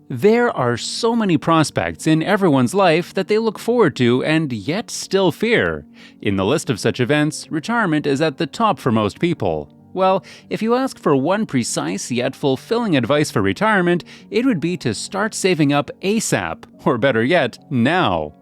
There are so many prospects in everyone's life that they look forward to and yet still fear. In the list of such events, retirement is at the top for most people. Well, if you ask for one precise yet fulfilling advice for retirement, it would be to start saving up ASAP, or better yet, now.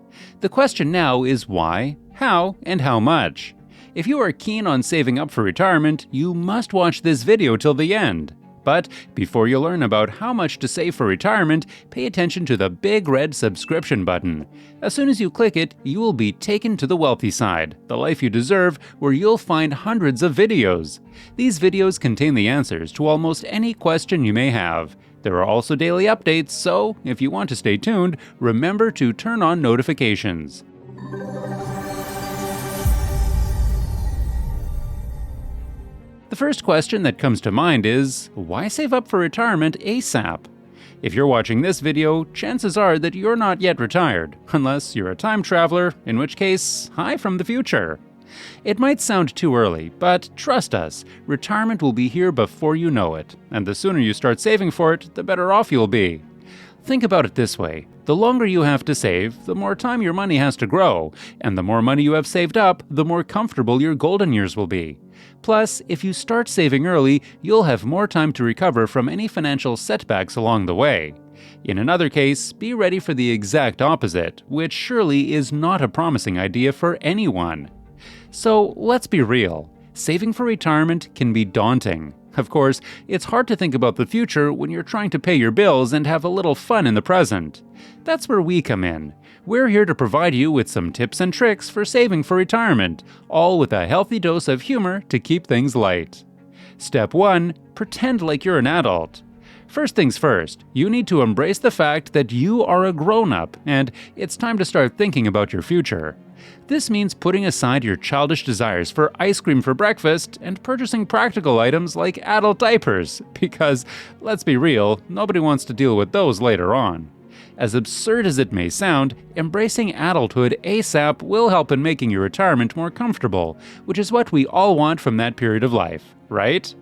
The question now is why, how, and how much. If you are keen on saving up for retirement, you must watch this video till the end. But before you learn about how much to save for retirement, pay attention to the big red subscription button. As soon as you click it, you will be taken to the wealthy side, the life you deserve, where you'll find hundreds of videos. These videos contain the answers to almost any question you may have. There are also daily updates, so if you want to stay tuned, remember to turn on notifications. The first question that comes to mind is, why save up for retirement ASAP? If you're watching this video, chances are that you're not yet retired, unless you're a time traveler, in which case, hi from the future. It might sound too early, but trust us, retirement will be here before you know it, and the sooner you start saving for it, the better off you'll be. Think about it this way. The longer you have to save, the more time your money has to grow, and the more money you have saved up, the more comfortable your golden years will be. Plus, if you start saving early, you'll have more time to recover from any financial setbacks along the way. In another case, be ready for the exact opposite, which surely is not a promising idea for anyone. So let's be real. Saving for retirement can be daunting. Of course, it's hard to think about the future when you're trying to pay your bills and have a little fun in the present. That's where we come in. We're here to provide you with some tips and tricks for saving for retirement, all with a healthy dose of humor to keep things light. Step 1. Pretend like you're an adult. First things first, you need to embrace the fact that you are a grown-up and it's time to start thinking about your future. This means putting aside your childish desires for ice cream for breakfast and purchasing practical items like adult diapers, because, let's be real, nobody wants to deal with those later on. As absurd as it may sound, embracing adulthood ASAP will help in making your retirement more comfortable, which is what we all want from that period of life, right?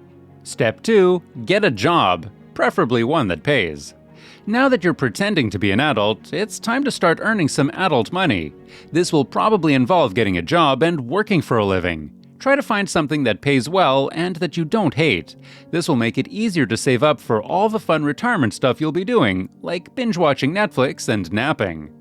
Step 2. Get a job, preferably one that pays. Now that you're pretending to be an adult, it's time to start earning some adult money. This will probably involve getting a job and working for a living. Try to find something that pays well and that you don't hate. This will make it easier to save up for all the fun retirement stuff you'll be doing, like binge-watching Netflix and napping.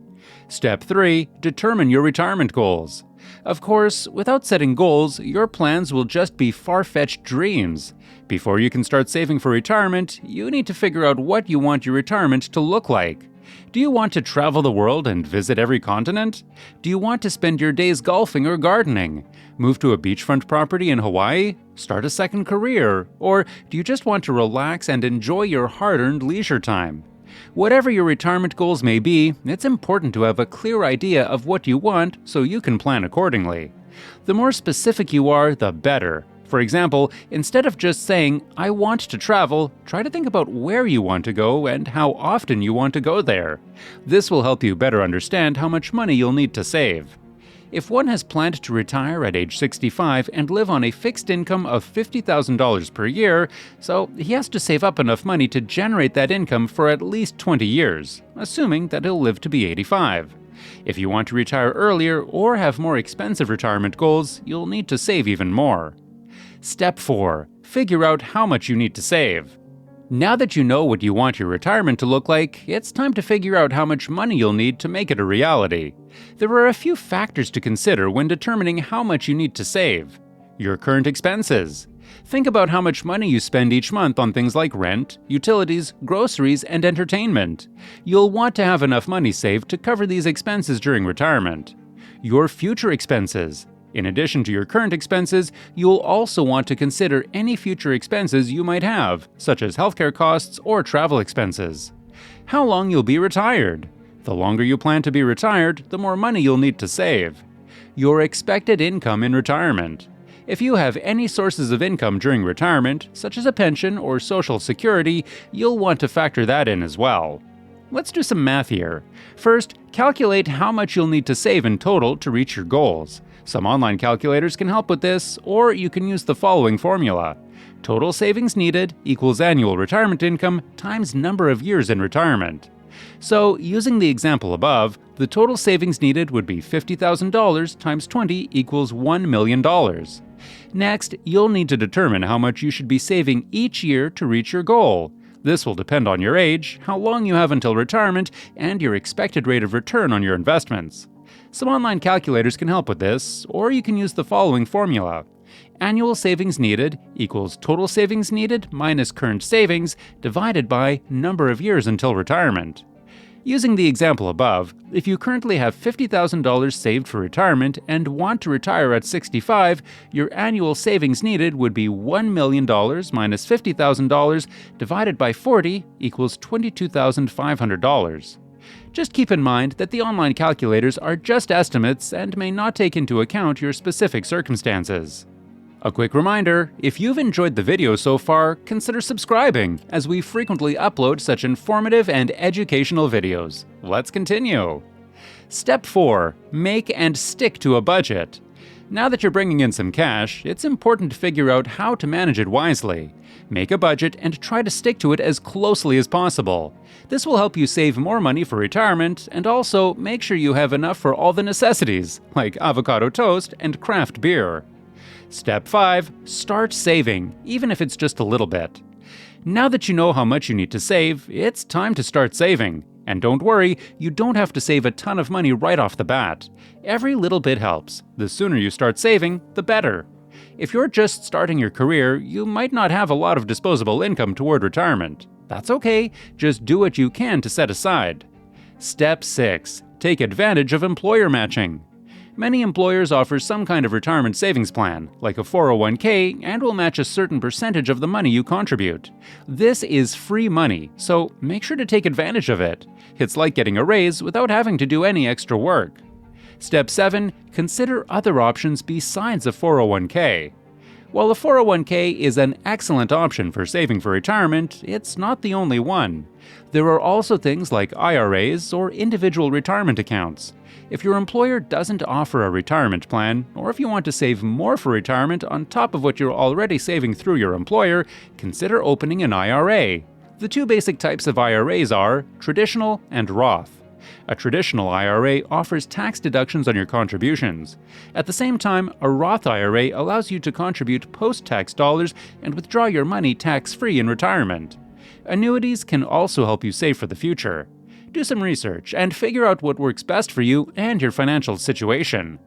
Step 3. Determine your retirement goals. Of course, without setting goals, your plans will just be far-fetched dreams. Before you can start saving for retirement, you need to figure out what you want your retirement to look like. Do you want to travel the world and visit every continent? Do you want to spend your days golfing or gardening? Move to a beachfront property in Hawaii? Start a second career? Or do you just want to relax and enjoy your hard-earned leisure time? Whatever your retirement goals may be, it's important to have a clear idea of what you want so you can plan accordingly. The more specific you are, the better. For example, instead of just saying, "I want to travel," try to think about where you want to go and how often you want to go there. This will help you better understand how much money you'll need to save. If one has planned to retire at age 65 and live on a fixed income of $50,000 per year, so he has to save up enough money to generate that income for at least 20 years, assuming that he'll live to be 85. If you want to retire earlier or have more expensive retirement goals, you'll need to save even more. Step 4. Figure out how much you need to save. Now that you know what you want your retirement to look like, it's time to figure out how much money you'll need to make it a reality. There are a few factors to consider when determining how much you need to save. Your current expenses. Think about how much money you spend each month on things like rent, utilities, groceries, and entertainment. You'll want to have enough money saved to cover these expenses during retirement. Your future expenses. In addition to your current expenses, you'll also want to consider any future expenses you might have, such as healthcare costs or travel expenses. How long you'll be retired. The longer you plan to be retired, the more money you'll need to save. Your expected income in retirement. If you have any sources of income during retirement, such as a pension or Social Security, you'll want to factor that in as well. Let's do some math here. First, calculate how much you'll need to save in total to reach your goals. Some online calculators can help with this, or you can use the following formula. Total savings needed equals annual retirement income times number of years in retirement. So, using the example above, the total savings needed would be $50,000 times 20 equals $1 million. Next, you'll need to determine how much you should be saving each year to reach your goal. This will depend on your age, how long you have until retirement, and your expected rate of return on your investments. Some online calculators can help with this, or you can use the following formula. Annual savings needed equals total savings needed minus current savings divided by number of years until retirement. Using the example above, if you currently have $50,000 saved for retirement and want to retire at 65, your annual savings needed would be $1 million minus $50,000 divided by 40 equals $22,500. Just keep in mind that the online calculators are just estimates and may not take into account your specific circumstances. A quick reminder, if you've enjoyed the video so far, consider subscribing, as we frequently upload such informative and educational videos. Let's continue. Step 4. Make and stick to a budget. Now that you're bringing in some cash, it's important to figure out how to manage it wisely. Make a budget and try to stick to it as closely as possible. This will help you save more money for retirement and also make sure you have enough for all the necessities, like avocado toast and craft beer. Step 5. Start saving, even if it's just a little bit. Now that you know how much you need to save, it's time to start saving. And don't worry, you don't have to save a ton of money right off the bat. Every little bit helps. The sooner you start saving, the better. If you're just starting your career, you might not have a lot of disposable income toward retirement. That's okay, just do what you can to set aside. Step 6. Take advantage of employer matching. Many employers offer some kind of retirement savings plan, like a 401k, and will match a certain percentage of the money you contribute. This is free money, so make sure to take advantage of it. It's like getting a raise without having to do any extra work. Step 7. Consider other options besides a 401k. While a 401k is an excellent option for saving for retirement, it's not the only one. There are also things like IRAs or individual retirement accounts. If your employer doesn't offer a retirement plan, or if you want to save more for retirement on top of what you're already saving through your employer, consider opening an IRA. The two basic types of IRAs are traditional and Roth. A traditional IRA offers tax deductions on your contributions. At the same time, a Roth IRA allows you to contribute post-tax dollars and withdraw your money tax-free in retirement. Annuities can also help you save for the future. Do some research and figure out what works best for you and your financial situation.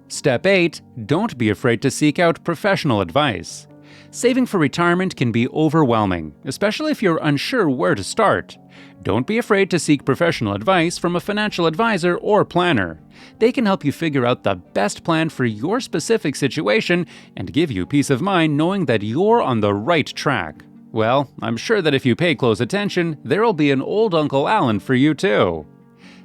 Step 8. Don't be afraid to seek out professional advice. Saving for retirement can be overwhelming, especially if you're unsure where to start. Don't be afraid to seek professional advice from a financial advisor or planner. They can help you figure out the best plan for your specific situation and give you peace of mind knowing that you're on the right track. Well, I'm sure that if you pay close attention, there'll be an old Uncle Alan for you too.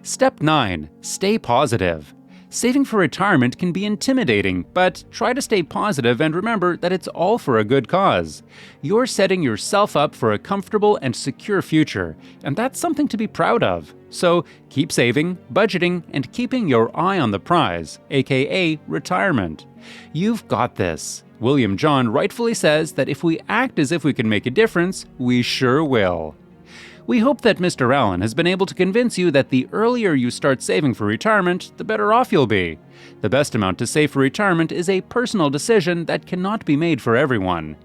Step 9. Stay positive. Saving for retirement can be intimidating, but try to stay positive and remember that it's all for a good cause. You're setting yourself up for a comfortable and secure future, and that's something to be proud of. So keep saving, budgeting, and keeping your eye on the prize, aka retirement. You've got this. William John rightfully says that if we act as if we can make a difference, we sure will. We hope that Mr. Allen has been able to convince you that the earlier you start saving for retirement, the better off you'll be. The best amount to save for retirement is a personal decision that cannot be made for everyone.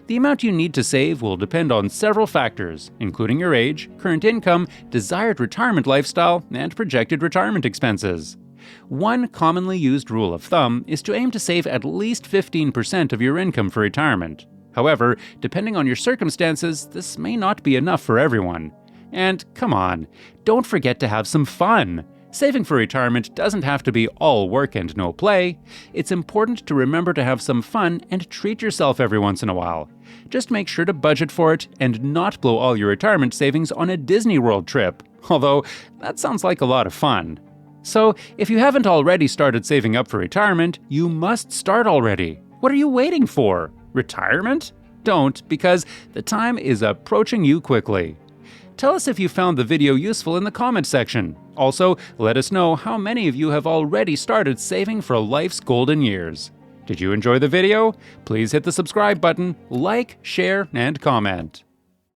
The amount you need to save will depend on several factors, including your age, current income, desired retirement lifestyle, and projected retirement expenses. One commonly used rule of thumb is to aim to save at least 15% of your income for retirement. However, depending on your circumstances, this may not be enough for everyone. And come on, don't forget to have some fun. Saving for retirement doesn't have to be all work and no play. It's important to remember to have some fun and treat yourself every once in a while. Just make sure to budget for it and not blow all your retirement savings on a Disney World trip, although that sounds like a lot of fun. So, if you haven't already started saving up for retirement, you must start already. What are you waiting for? Retirement? Don't, because the time is approaching you quickly. Tell us if you found the video useful in the comment section. Also, let us know how many of you have already started saving for life's golden years. Did you enjoy the video? Please hit the subscribe button, like, share, and comment.